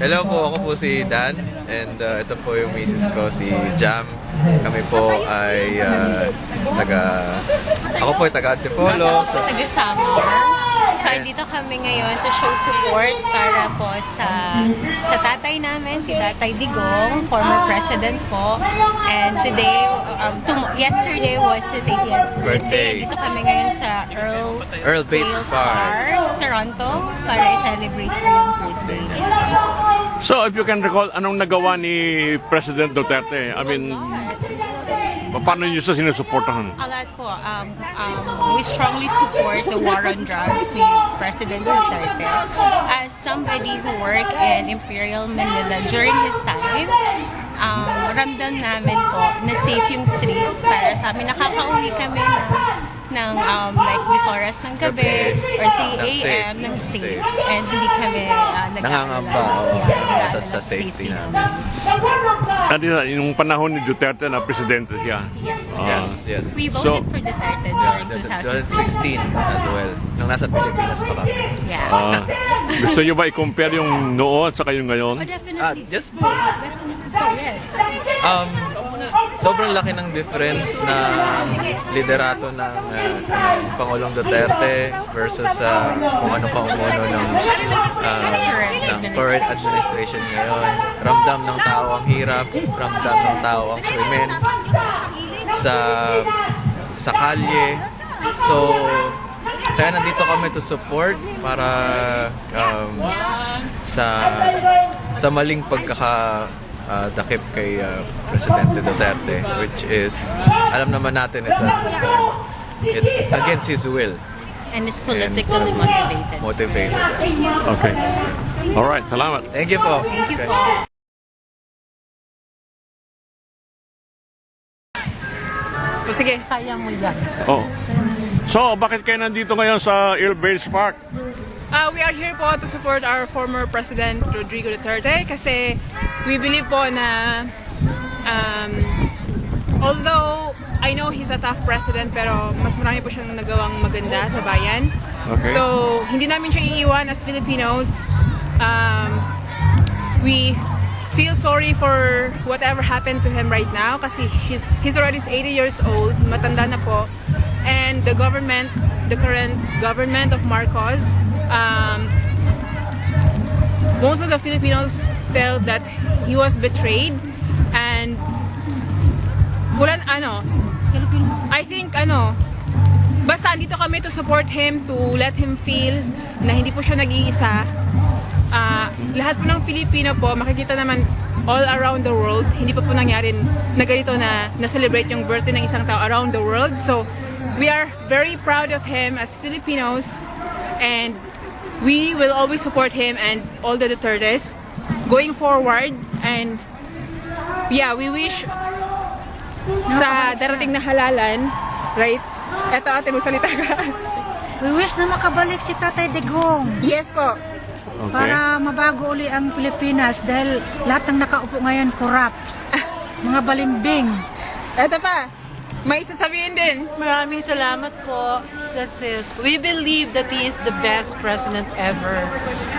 Hello po, ako po si Dan and ito po yung misis ko, si Jam. Kami po ay ako po ay taga-Antipolo. Taga-Samar. So, dito kami ngayon to show support para po sa tatay namin, si Tatay Digong, former president po. And today, yesterday was his 80th birthday. Dito kami ngayon sa Earl Bates Park, Toronto, para i-celebrate po yung birthday. So, if you can recall, anong nagawa ni President Duterte? I mean, paano niyo siya sinusuportahan? A lot po. We strongly support the war on drugs ni President Duterte. As somebody who worked in Imperial Manila during his times, ramdam namin po na safe yung streets para sa amin. Nakakauwi kami ng like Visoras ng gabi or 3 a.m. ng safe. And hindi kami nangangamba sa safety namin. At yung panahon ni Duterte na presidente siya. Yes, po. Yes. We voted for Duterte during 2016 as well. Nung nasa Pilipinas pa kami. Yeah. Gusto niyo ba i-compare yung noon at saka yung ngayon? Oh, definitely. Yes po. Definitely po, yes. Sobrang laki ng difference na liderato ng Pangulong Duterte versus kung ano pa umuno ng current administration ngayon. Ramdam ng tao ang hirap, ramdam ng tao ang krimen sa kalye. So, kaya nandito kami to support para sa maling dakip kay Presidente Duterte, which is, alam naman natin, it's against his will. And it's politically motivated. Okay. Alright, salamat. Thank you po. Thank you po. Sige, kaya mo yan. Oh. So, bakit kayo nandito ngayon sa Earl Bates Park? We are here po to support our former President Rodrigo Duterte kasi we believe po na although I know he's a tough president pero mas marami po siyang nagawang maganda sa bayan. Okay. So, hindi namin siya iiwan as Filipinos. We feel sorry for whatever happened to him right now kasi he's already 80 years old, matanda na po. And the current government of Marcos, most of the Filipinos felt that he was betrayed and I think basta andito kami to support him, to let him feel na hindi po siya nag-iisa. Lahat po ng Pilipino po, makikita naman all around the world, hindi pa po nangyari na ganito na celebrate yung birthday ng isang tao around the world. So, we are very proud of him as Filipinos and we will always support him and all the Dutertes going forward. And yeah, we wish sa darating na halalan, right? Eto ate, magsalita ka. We wish na makabalik si Tatay Digong. Yes po. Okay. Para mabago uli ang Pilipinas dahil lahat ng nakaupo ngayon corrupt. Mga balimbing. Eto pa, may sasabihin din. Maraming salamat po. That's it. We believe that he is the best president ever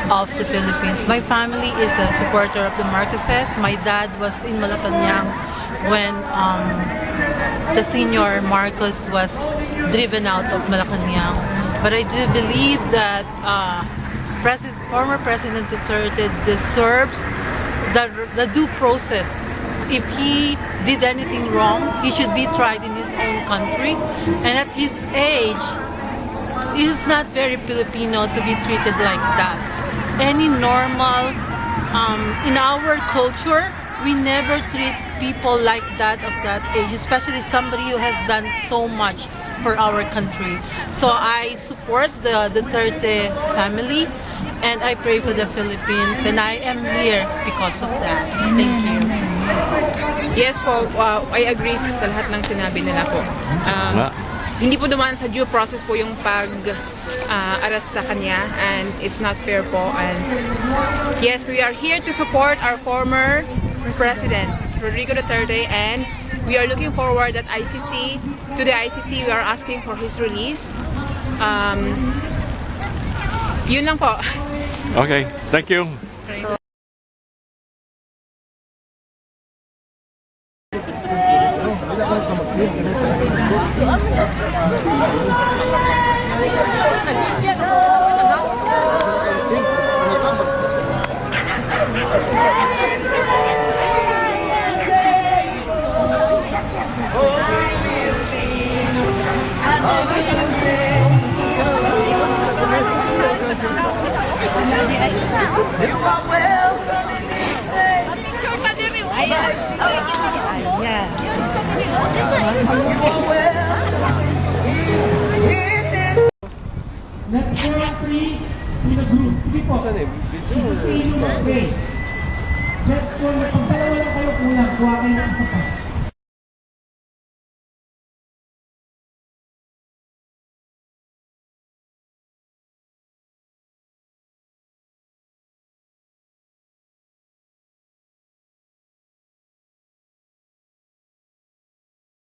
of the Philippines. My family is a supporter of the Marcoses. My dad was in Malacanang when the senior Marcos was driven out of Malacanang. But I do believe that former President Duterte deserves the due process. If he did anything wrong, he should be tried in his own country. And at his age, it is not very Filipino to be treated like that. Any normal, in our culture, we never treat people like that of that age, especially somebody who has done so much for our country. So I support the Duterte family and I pray for the Philippines and I am here because of that. Thank you. Yes po, I agree sa lahat ng sinabi nila po. Hindi po dumaan sa due process po yung pag-arrest sa kanya and it's not fair po. And yes, we are here to support our former President Rodrigo Duterte and we are looking forward to the ICC we are asking for his release. Yun lang po. Okay, thank you. Next 4-3 in a group. Sige po. Okay. Next 4, pag dalawa lang kayo kulang, kuha kayo ng isa pa.